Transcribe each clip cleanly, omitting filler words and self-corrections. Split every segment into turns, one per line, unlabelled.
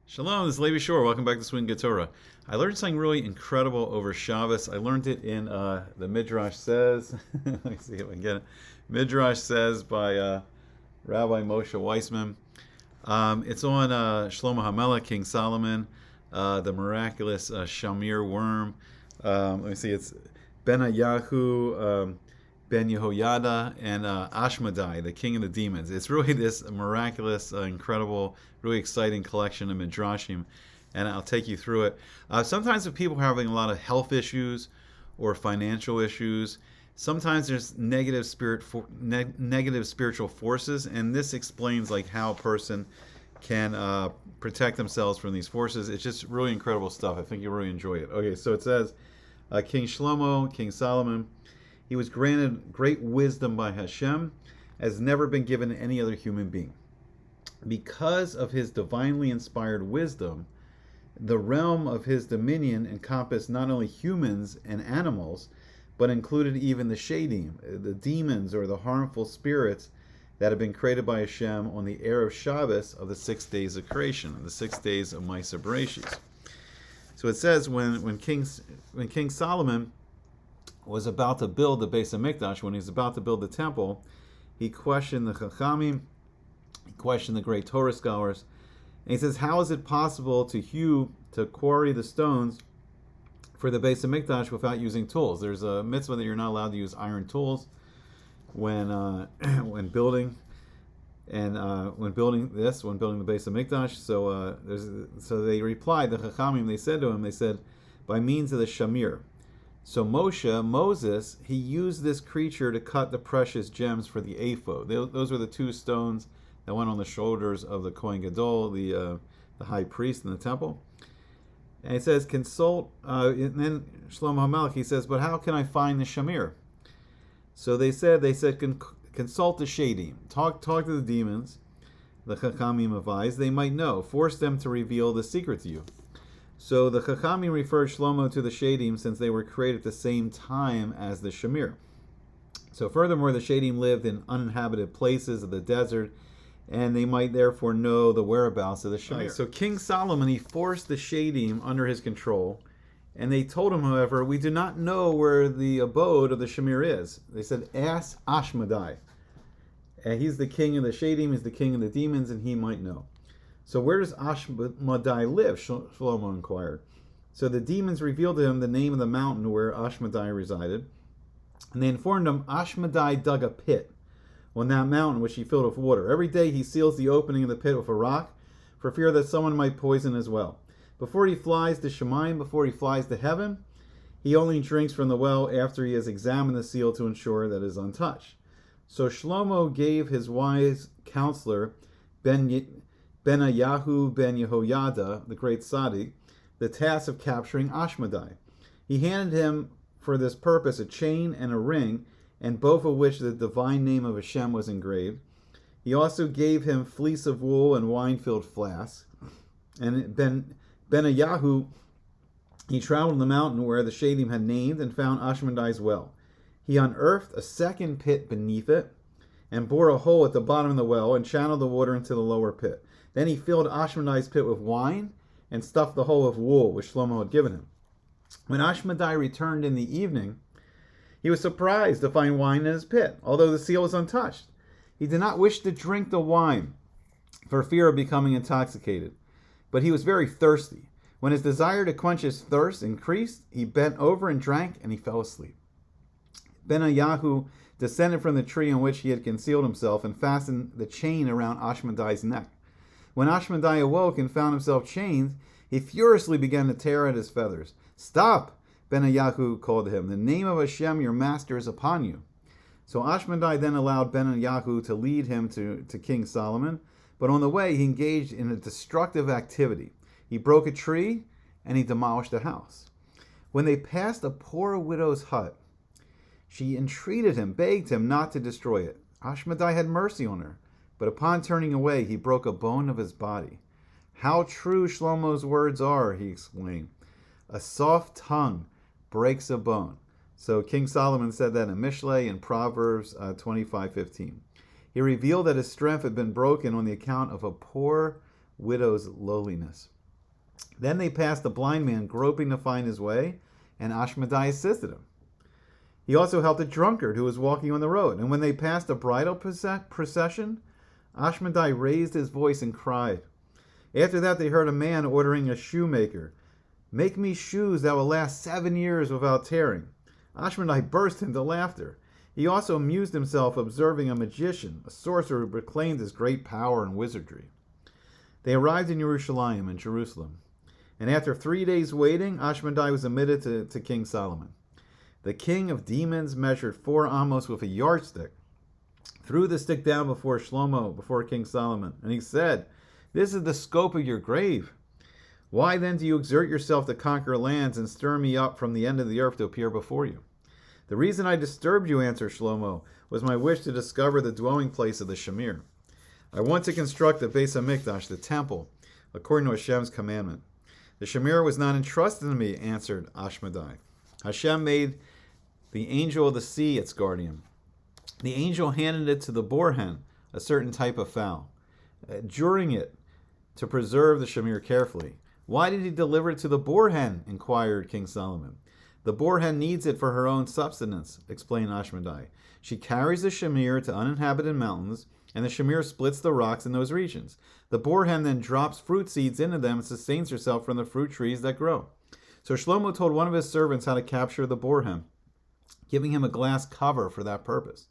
Shalom, this is Levi Shore. Welcome back to Swing Good Torah. I learned something really incredible over Shabbos. I learned it in the Midrash Says. Let me see if I can get it. Midrash Says by Rabbi Moshe Weissman. It's on Shlomo HaMelech, King Solomon, the miraculous Shamir worm. Let me see, it's Benayahu, Ben Yehoyada, and Ashmadai, the king of the demons. It's really this miraculous, incredible, really exciting collection of midrashim, and I'll take you through it. Sometimes if people are having a lot of health issues or financial issues, sometimes there's negative spiritual forces, and this explains like how a person can protect themselves from these forces. It's just really incredible stuff. I think you'll really enjoy it. Okay, so it says, King Shlomo, King Solomon, he was granted great wisdom by Hashem, as never been given to any other human being. Because of his divinely inspired wisdom, the realm of his dominion encompassed not only humans and animals, but included even the shadim, the demons or the harmful spirits that have been created by Hashem on the Erev Shabbos of the 6 days of creation, the 6 days of Ma'aser Bereshis. So it says when King Solomon was about to build the Beis HaMikdash, when he was about to build the temple, he questioned the Chachamim, he questioned the great Torah scholars, and he says, how is it possible to quarry the stones for the Beis HaMikdash without using tools? There's a mitzvah that you're not allowed to use iron tools when building, and when building the Beis HaMikdash. So they replied, the Chachamim, they said to him, by means of the Shamir. So Moses, he used this creature to cut the precious gems for the ephod. Those were the two stones that went on the shoulders of the Kohen Gadol, the high priest in the temple. And it says, consult, and then Shlomo HaMelech, he says, but how can I find the Shamir? So they said, consult the shadim. Talk to the demons, the Chachamim advised, they might know. Force them to reveal the secret to you. So the Chachamim referred Shlomo to the Shadim since they were created at the same time as the Shamir. So furthermore, the Shadim lived in uninhabited places of the desert, and they might therefore know the whereabouts of the Shamir. Right, so King Solomon, he forced the Shadim under his control, and they told him, however, we do not know where the abode of the Shamir is. They said, ask Ashmadai. And he's the king of the Shadim, he's the king of the demons, and he might know. So where does Ashmadai live? Shlomo inquired. So the demons revealed to him the name of the mountain where Ashmadai resided. And they informed him, Ashmadai dug a pit on that mountain which he filled with water. Every day he seals the opening of the pit with a rock for fear that someone might poison as well. Before he flies to Shemayim, before he flies to heaven, he only drinks from the well after he has examined the seal to ensure that it is untouched. So Shlomo gave his wise counselor, Benayahu ben Yehoyada, the great Tzaddik, the task of capturing Ashmadai. He handed him for this purpose a chain and a ring, and both of which the divine name of Hashem was engraved. He also gave him fleece of wool and wine-filled flasks. And Benayahu, he traveled in the mountain where the Shadim had named and found Ashmadai's well. He unearthed a second pit beneath it and bored a hole at the bottom of the well and channeled the water into the lower pit. Then he filled Ashmadai's pit with wine and stuffed the hole with wool, which Shlomo had given him. When Ashmadai returned in the evening, he was surprised to find wine in his pit, although the seal was untouched. He did not wish to drink the wine for fear of becoming intoxicated, but he was very thirsty. When his desire to quench his thirst increased, he bent over and drank, and he fell asleep. Benayahu descended from the tree on which he had concealed himself and fastened the chain around Ashmadai's neck. When Ashmadai awoke and found himself chained, he furiously began to tear at his feathers. Stop, Benayahu called to him. The name of Hashem, your master, is upon you. So Ashmadai then allowed Benayahu to lead him to King Solomon, but on the way he engaged in a destructive activity. He broke a tree and he demolished a house. When they passed a poor widow's hut, she entreated him, begged him not to destroy it. Ashmadai had mercy on her, but upon turning away, he broke a bone of his body. How true Shlomo's words are, he exclaimed. A soft tongue breaks a bone. So King Solomon said that in Mishlei in Proverbs 25:15. He revealed that his strength had been broken on the account of a poor widow's lowliness. Then they passed a blind man groping to find his way, and Ashmadai assisted him. He also helped a drunkard who was walking on the road. And when they passed a bridal procession, Ashmadai raised his voice and cried. After that, they heard a man ordering a shoemaker, "Make me shoes that will last 7 years without tearing." Ashmadai burst into laughter. He also amused himself observing a magician, a sorcerer who proclaimed his great power and wizardry. They arrived in Jerusalem and after 3 days waiting, Ashmadai was admitted to King Solomon. The king of demons measured 4 amos with a yardstick, threw the stick down before King Solomon, and he said, "This is the scope of your grave. Why then do you exert yourself to conquer lands and stir me up from the end of the earth to appear before you?" "The reason I disturbed you," answered Shlomo, "was my wish to discover the dwelling place of the Shamir. I want to construct the Beis HaMikdash, the temple, according to Hashem's commandment." "The Shamir was not entrusted to me," answered Ashmadai. "Hashem made the angel of the sea its guardian. The angel handed it to the boar hen, a certain type of fowl, adjuring it to preserve the Shamir carefully." "Why did he deliver it to the boar hen?" inquired King Solomon. "The boar hen needs it for her own subsistence," explained Ashmadai. "She carries the Shamir to uninhabited mountains, and the Shamir splits the rocks in those regions. The boar hen then drops fruit seeds into them and sustains herself from the fruit trees that grow." So Shlomo told one of his servants how to capture the boar hen, giving him a glass cover for that purpose.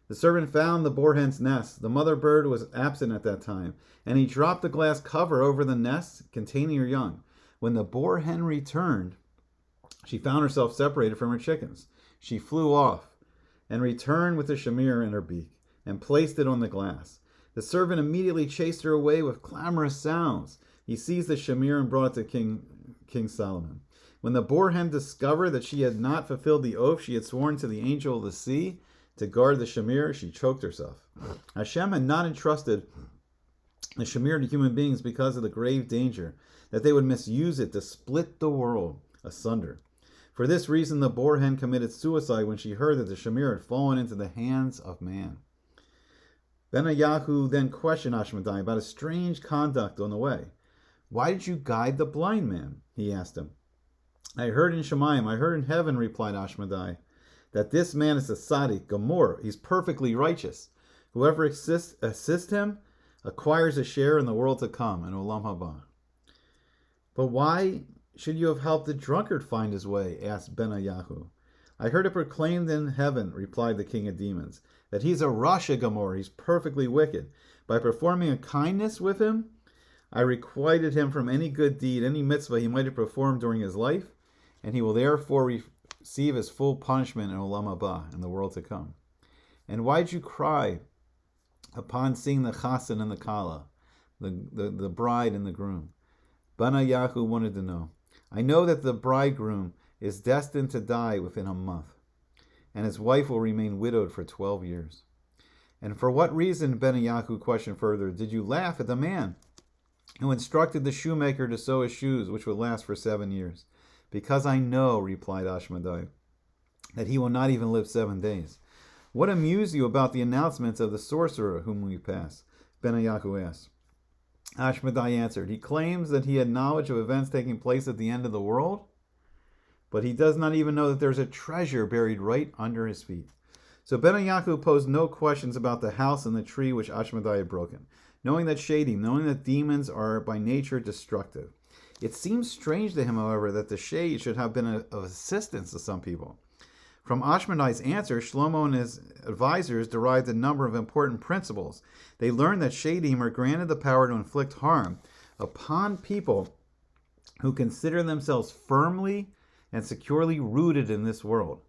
The servant found the boar hen's nest. The mother bird was absent at that time, and he dropped the glass cover over the nest containing her young. When the boar hen returned, she found herself separated from her chickens. She flew off and returned with the Shamir in her beak and placed it on the glass. The servant immediately chased her away with clamorous sounds. He seized the Shamir and brought it to King Solomon. When the boar hen discovered that she had not fulfilled the oath she had sworn to the angel of the sea to guard the Shamir, she choked herself. Hashem had not entrusted the Shamir to human beings because of the grave danger that they would misuse it to split the world asunder. For this reason, the boar hen committed suicide when she heard that the Shamir had fallen into the hands of man. Benayahu then questioned Ashmadai about his strange conduct on the way. "Why did you guide the blind man?" he asked him. "I heard in Shemayim, I heard in heaven," replied Ashmadai, "that this man is a tzaddik, Gomor. He's perfectly righteous. Whoever assists him acquires a share in the world to come, in Olam Haba." "But why should you have helped the drunkard find his way?" asked Benayahu. "I heard it proclaimed in heaven," replied the king of demons, "that he's a Rasha Gomor. He's perfectly wicked. By performing a kindness with him, I requited him from any good deed, any mitzvah he might have performed during his life, and he will therefore receive his full punishment in Olam Haba, in the world to come." "And why did you cry upon seeing the chassan and the kala, the bride and the groom?" Benayahu wanted to know. "I know that the bridegroom is destined to die within a month, and his wife will remain widowed for 12 years. "And for what reason," Benayahu questioned further, "did you laugh at the man who instructed the shoemaker to sew his shoes, which would last for 7 years?" "Because I know," replied Ashmadai, "that he will not even live 7 days." "What amused you about the announcements of the sorcerer whom we pass?" Benayahu asked. Ashmadai answered, "He claims that he had knowledge of events taking place at the end of the world, but he does not even know that there's a treasure buried right under his feet." So Benayahu posed no questions about the house and the tree which Ashmadai had broken, knowing that demons are by nature destructive. It seems strange to him, however, that the shade should have been of assistance to some people. From Ashmadai's answer, Shlomo and his advisors derived a number of important principles. They learned that shadim are granted the power to inflict harm upon people who consider themselves firmly and securely rooted in this world.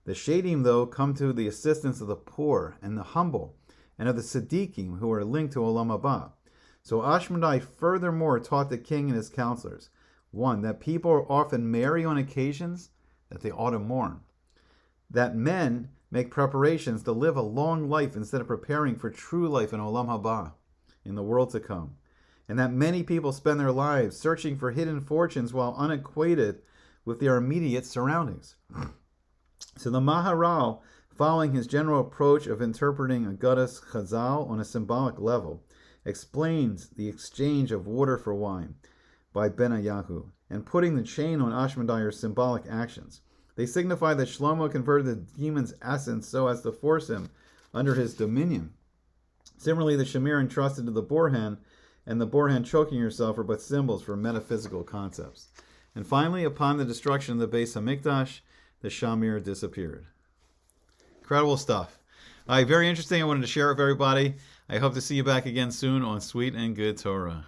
The shadim, though, come to the assistance of the poor and the humble, and of the tzaddikim who are linked to Olam Haba. So Ashmadai furthermore taught the king and his counselors, 1. That people often marry on occasions that they ought to mourn. That men make preparations to live a long life instead of preparing for true life in Olam Haba, in the world to come. And that many people spend their lives searching for hidden fortunes while unacquainted with their immediate surroundings. So the Maharal, following his general approach of interpreting Agadas Chazal on a symbolic level, explains the exchange of water for wine by Benayahu, and putting the chain on Ashmadai are symbolic actions. They signify that Shlomo converted the demon's essence so as to force him under his dominion. Similarly, the Shamir entrusted to the boar hen and the boar hen choking herself are but symbols for metaphysical concepts. And finally, upon the destruction of the Beis Hamikdash, the Shamir disappeared. Incredible stuff. Very interesting. I wanted to share it with everybody. I hope to see you back again soon on Sweet and Good Torah.